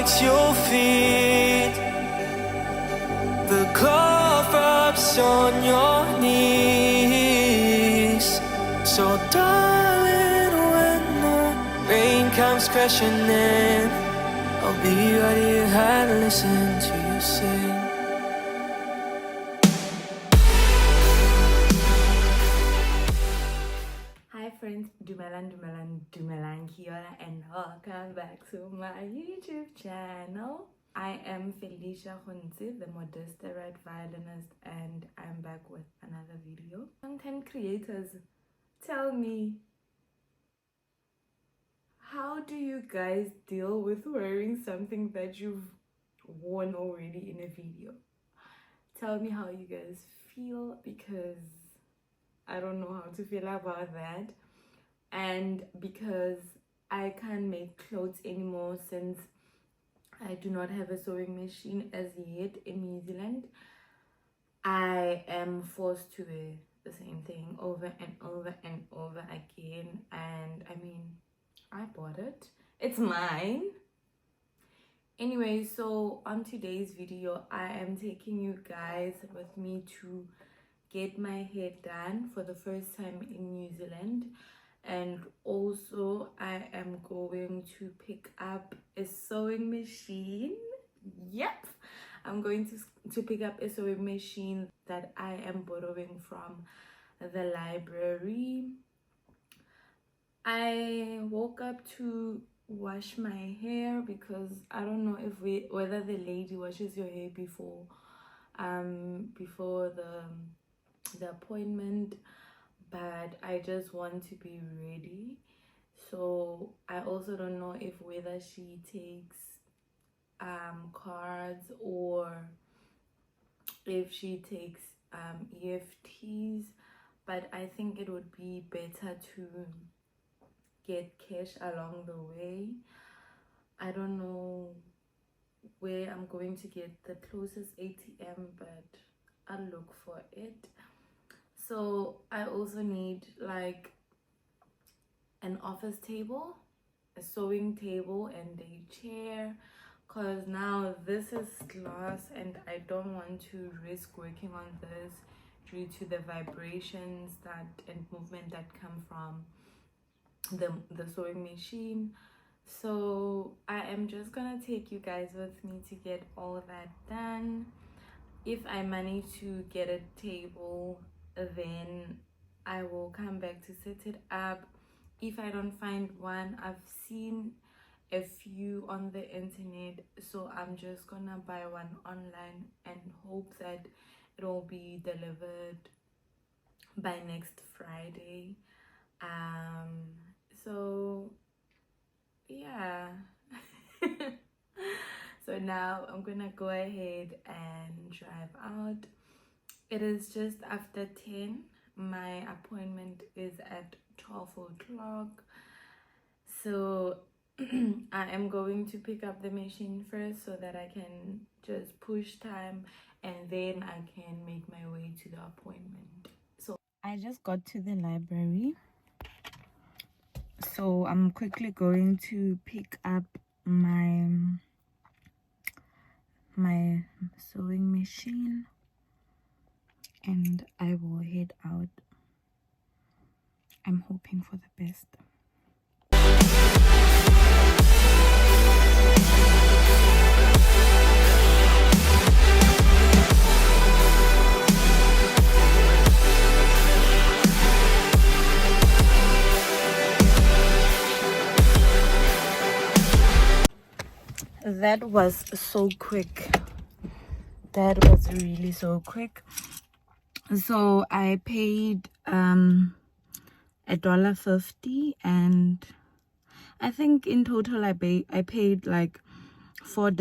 makes you feel the cold rubs on your knees. So darling, when the rain comes crashing in, I'll be right here and listen to you sing. Hi friends, Dumelang here, and welcome back to my YouTube channel. I am Felicia Khonzi, the modesta red violinist, and I'm back with another video. Content creators, tell me, how do you guys deal with wearing something that you've worn already in a video? Tell me how you guys feel, because I don't know how to feel about that. And because I can't make clothes anymore since I do not have a sewing machine as yet in New Zealand, I am forced to wear the same thing over and over and over again. And I mean, I bought it, it's mine. Anyway, so on today's video, I am taking you guys with me to get my hair done for the first time in New Zealand. And also I am going to pick up a sewing machine. Yep, I'm going to pick up a sewing machine that I am borrowing from the library. I woke up to wash my hair because I don't know if whether the lady washes your hair before the appointment, but I just want to be ready. So I also don't know if whether she takes cards or if she takes EFTs, but I think it would be better to get cash along the way. I don't know where I'm going to get the closest ATM, but I'll look for it. So I also need like an office table, a sewing table, and a chair, because now this is glass and I don't want to risk working on this due to the vibrations and movement that come from the sewing machine. So I am just gonna take you guys with me to get all of that done. If I manage to get a table, then I will come back to set it up. If I don't find one, I've seen a few on the internet, so I'm just gonna buy one online and hope that it will be delivered by next Friday. So yeah. So now I'm gonna go ahead and drive out. It is just after 10. My appointment is at 12 o'clock. So I am going to pick up the machine first so that I can just push time and then I can make my way to the appointment. So I just got to the library. So I'm quickly going to pick up my sewing machine and I will head out. I'm hoping for the best. That was so quick. That was really so quick. So I paid $1.50, and I think in total I paid like $4,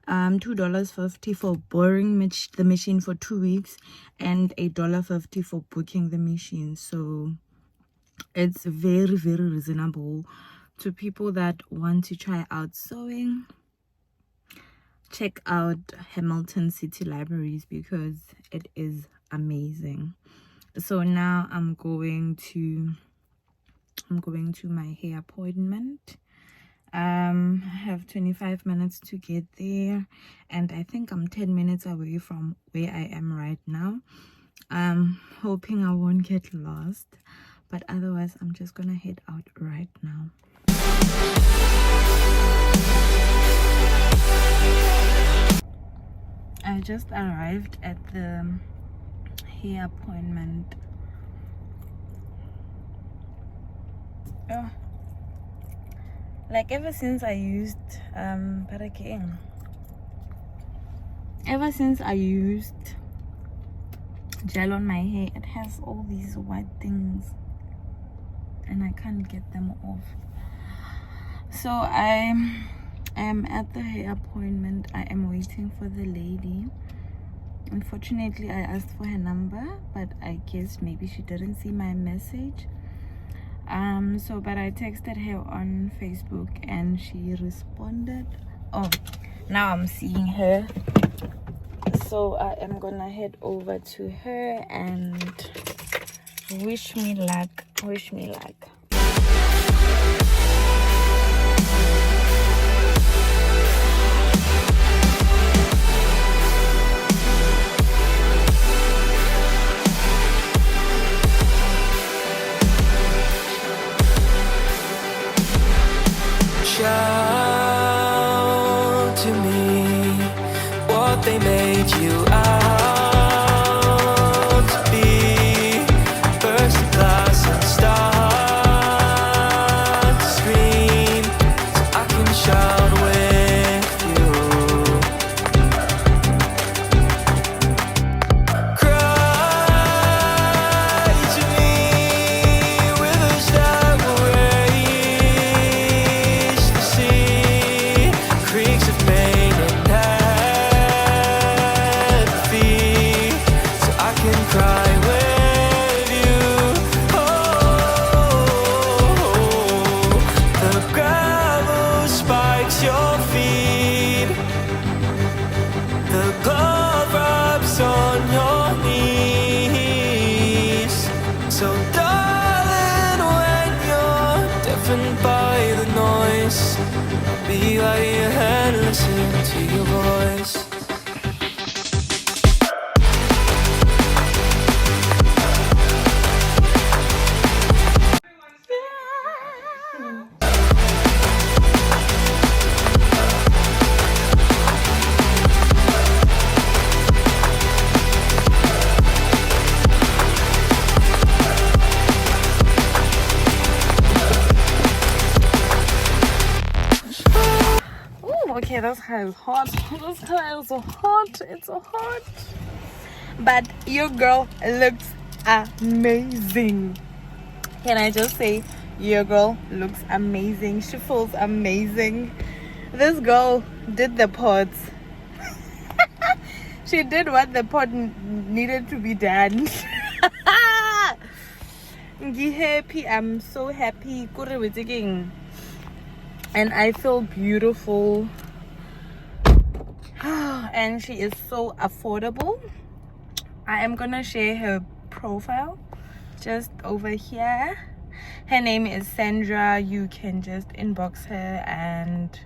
$2.50 for borrowing the machine for 2 weeks and $1.50 for booking the machine. So it's very, very reasonable. To people that want to try out sewing, check out Hamilton City Libraries because it is amazing. So now I'm going to my hair appointment. I have 25 minutes to get there, and I think I'm 10 minutes away from where I am right now. I'm hoping I won't get lost, but otherwise I'm just gonna head out right now. I just arrived at the hair appointment. Oh, like ever since I used ever since I used gel on my hair, it has all these white things and I can't get them off. So I am at the hair appointment. I am waiting for the lady. Unfortunately, I asked for her number, but I guess maybe she didn't see my message. But I texted her on Facebook and she responded. Oh, now I'm seeing her. So I am gonna head over to her and wish me luck. Shout to me what they made you out to be. Burst the glass and start to scream so I can shout with you. Cry to me rivers that will raise the sea, creeks of pain and apathy, so I can cry with you. Oh, the gravel spikes your feet, the glove rubs on your knees. So darling, when you're deafened by the noise, I'll be by your hand, listen to your voice. Oh, okay, this hair is hot. This hair is so hot. It's so hot. But your girl looks amazing. Can I just say, your girl looks amazing. She feels amazing. This girl did the pods. She did what the pod needed to be done. I'm happy. I'm so happy. And I feel beautiful. And she is so affordable. I am gonna share her profile just over here. Her name is Sandra. You can just inbox her, and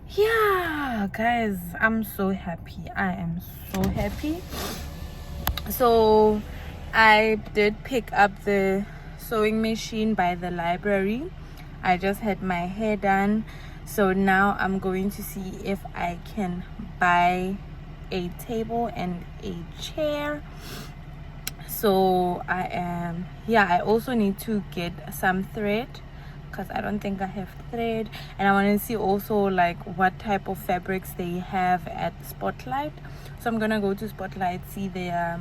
yeah, guys, I'm so happy. I am so happy. So I did pick up the sewing machine by the library. I just had my hair done, so now I'm going to see if I can buy a table and a chair. So I also need to get some thread because I don't think I have thread, and I want to see also like what type of fabrics they have at Spotlight. So I'm gonna go to Spotlight, see their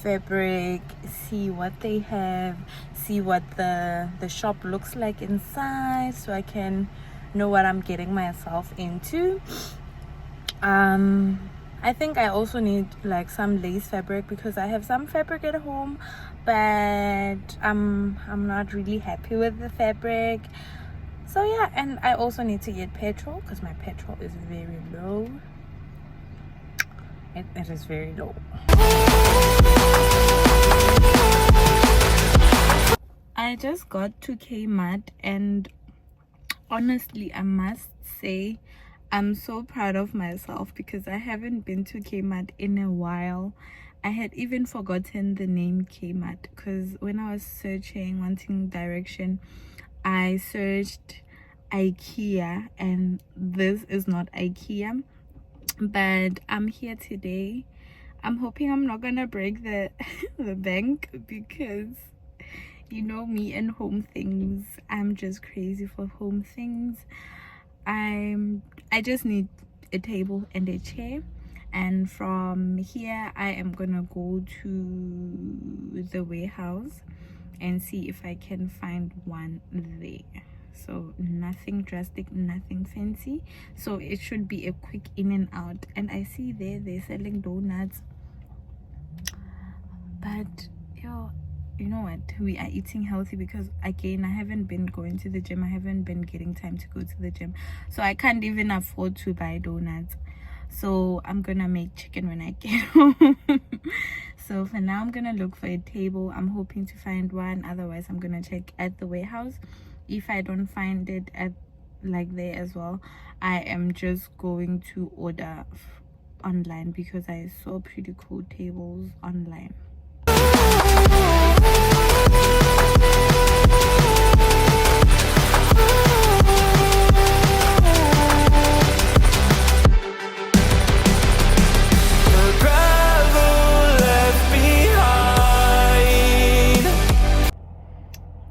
fabric, see what they have, see what the shop looks like inside, so I can know what I'm getting myself into. I think I also need like some lace fabric because I have some fabric at home, but I'm not really happy with the fabric. So yeah, and I also need to get petrol because my petrol is very low. It is very low. I I just got to Kmart, and honestly, I must say I'm so proud of myself because I haven't been to Kmart in a while. I had even forgotten the name Kmart because when I was searching, wanting direction, I searched IKEA, and this is not IKEA. But I'm here today. I'm hoping I'm not gonna break the the bank because you know me and home things. I'm just crazy for home things. I just need a table and a chair, and from here I am gonna go to the warehouse and see if I can find one there. So nothing drastic, nothing fancy, so it should be a quick in and out. And I see they're selling donuts, but yo, you know what, we are eating healthy because again I haven't been going to the gym. I haven't been getting time to go to the gym, so I can't even afford to buy donuts. So I'm gonna make chicken when I get home. So for now I'm gonna look for a table. I'm hoping to find one, otherwise I'm gonna check at the warehouse. If I don't find it at like there as well, I am just going to order online because I saw pretty cool tables online.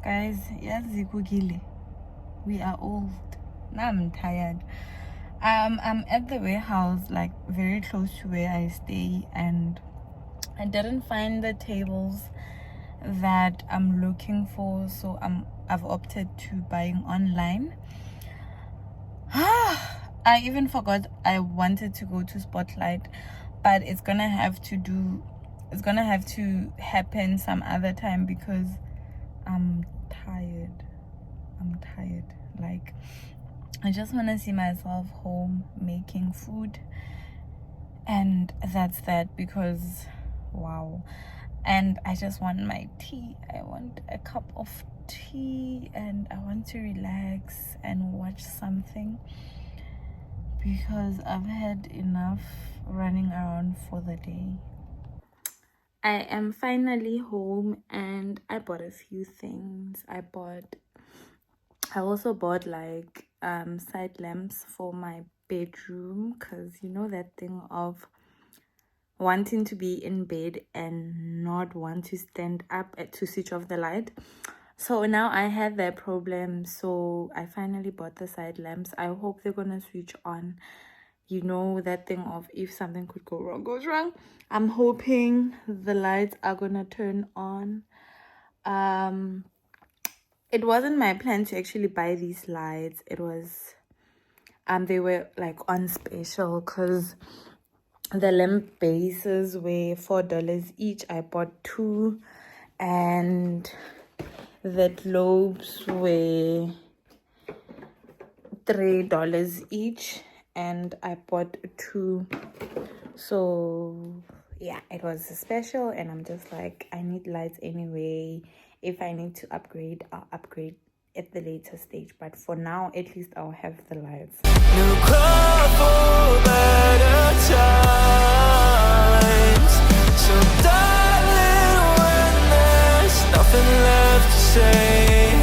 Guys, yes, we are old. Now I'm tired. I'm at the warehouse, like very close to where I stay, and I didn't find the tables that I'm looking for, so I've opted to buying online. I even forgot I wanted to go to Spotlight, but it's gonna have to happen some other time because I'm tired. Like, I just want to see myself home making food, and that's that. Because wow. And I just want my tea. I want a cup of tea, and I want to relax and watch something because I've had enough running around for the day. I am finally home, and I bought a few things. I also bought like side lamps for my bedroom, because you know that thing of wanting to be in bed and not want to stand up to switch off the light. So now I had that problem, so I finally bought the side lamps. I hope they're gonna switch on. You know that thing of if something could go wrong goes wrong. I'm hoping the lights are gonna turn on. It wasn't my plan to actually buy these lights. It was they were like on special because the lamp bases were $4 each. I bought 2, and the globes were $3 each, and I bought 2. So yeah, it was special, and I'm just like, I need lights anyway. If I need to upgrade, I'll upgrade at the later stage, but for now at least I'll have the lights. No call for better times. So darling, when there's nothing left to say,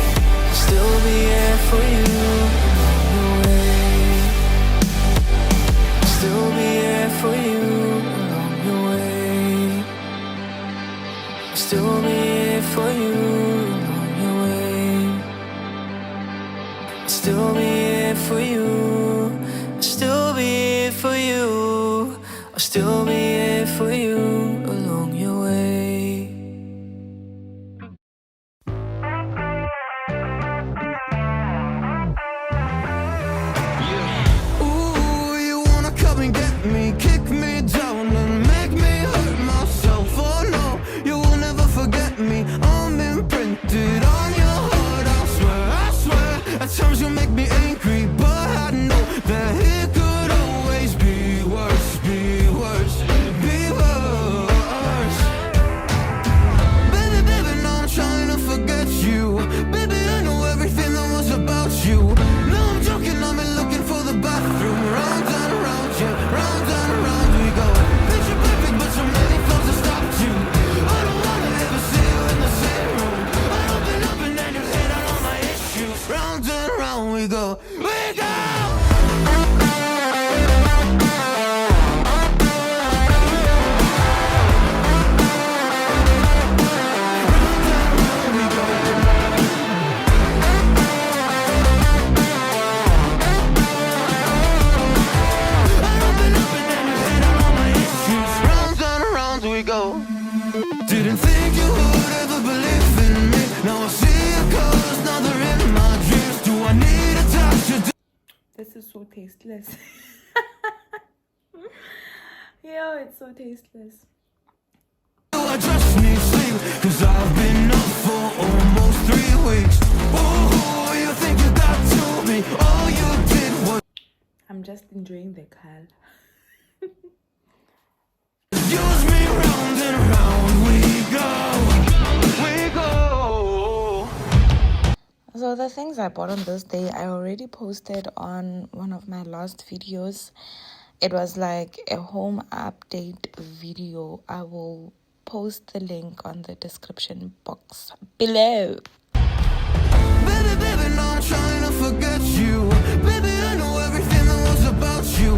I'll still be here for you along the way. I'll still be here for you along the way. I'll still be here for you along the way. I'll still be here for you. I'll still be here for you. I'll still be here for you along your way. Ooh, you wanna come and get me, kick me down and make me hurt myself. Oh no, you will never forget me. I'm imprinted on your heart, I swear. At times you make me angry, but I know that it could always be worse. Baby, now I'm trying to forget you. we go. Didn't think you would ever believe in me. Now I see your colors, now they're in my dreams. Do I need a touch of This is so tasteless. Yeah, it's so tasteless. do I just need sleep? Cause I've been up for almost 3 weeks. Oh, you think you got to me? All you did was I'm just enjoying the color. use me round and round we go. We go. So the things I bought on this day, I already posted on one of my last videos. It was like a home update video. I will post the link on the description box below. Baby, baby, no, I'm trying to forget you. Baby, I know everything that was about you.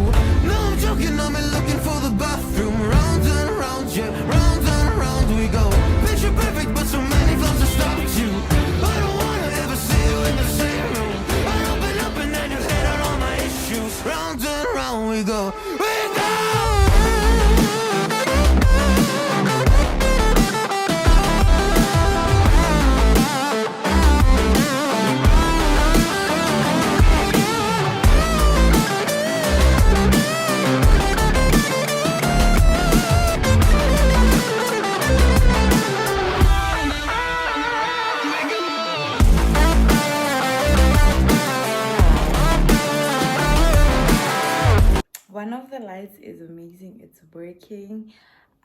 No, I'm joking, I'm looking for the bathroom. Round and round, yeah, round and round we go. Picture perfect, but so many flaws to stop you. I don't wanna ever see you in the same room. I up and then you head out all my issues. Round and round we go. We go. One of the lights is amazing, it's working.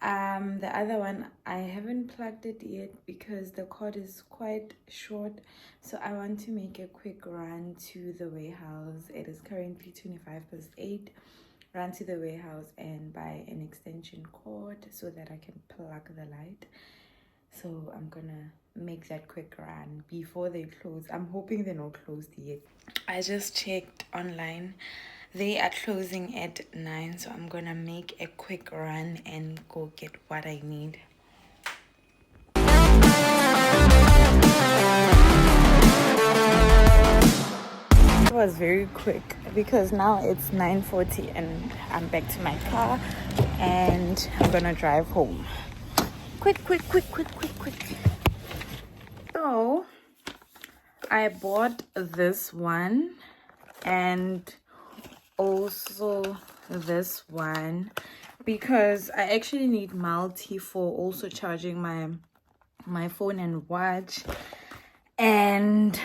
The other one I haven't plugged it yet because the cord is quite short, so I want to make a quick run to the warehouse. It is currently 8:25. Run to the warehouse and buy an extension cord so that I can plug the light. So I'm gonna make that quick run before they close. I'm hoping they're not closed yet. I just checked online. They are closing at 9, so I'm gonna make a quick run and go get what I need. It was very quick because now it's 9:40 and I'm back to my car and I'm gonna drive home. Quick. So I bought this one and also this one because I actually need multi for also charging my phone and watch. And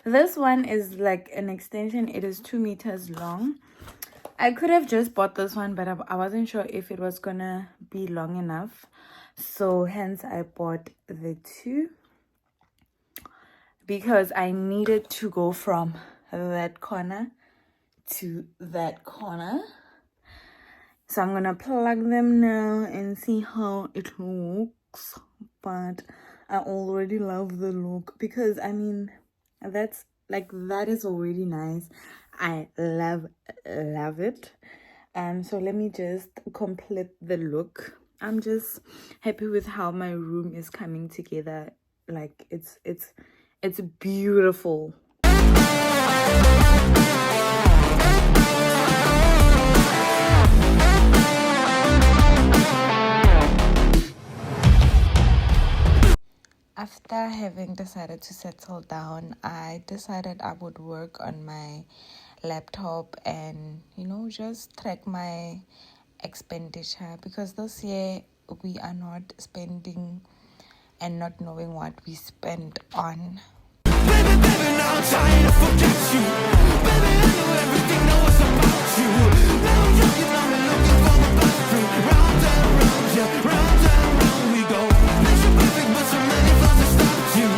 this one is like an extension. It is 2 meters long. I could have just bought this one, but I wasn't sure if it was gonna be long enough, so hence I bought the two because I needed to go from that corner to that corner. So I'm gonna plug them now and see how it looks. But I already love the look because I mean that is already nice. I love it. So let me just complete the look. I'm just happy with how my room is coming together. Like it's beautiful. After having decided to settle down, I decided I would work on my laptop and, just track my expenditure, because this year we are not spending and not knowing what we spend on. Baby, now I'm trying to forget you. Baby, I know everything that was about you. Now I'm joking, I'm looking for the bathroom. Round and round, yeah, round and round we go. Picture perfect, but so many flaws that stopped you.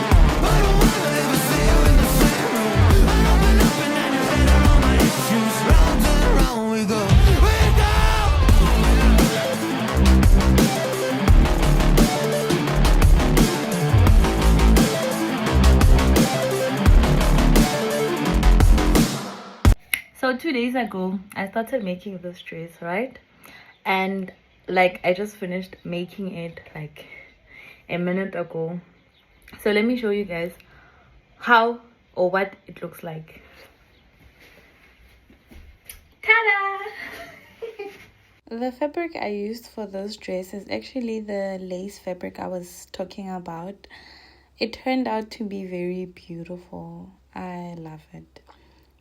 I don't wanna ever see you in the same room. I up and then you head out all my issues. Round and round we go. We go. So 2 days ago I started making this dress, right? And like I just finished making it like a minute ago. So let me show you guys how or what it looks like. Ta-da! The fabric I used for this dress is actually the lace fabric I was talking about. It turned out to be very beautiful. I love it.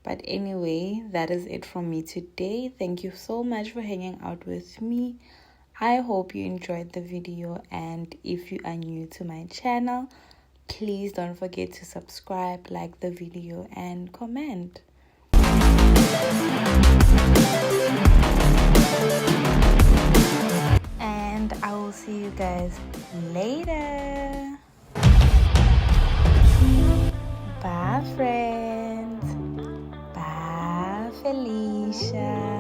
But anyway, that is it from me today. Thank you so much for hanging out with me. I hope you enjoyed the video, and if you are new to my channel, please don't forget to subscribe, like the video, and comment. And I will see you guys later. Bye, friends. Bye, Felicia.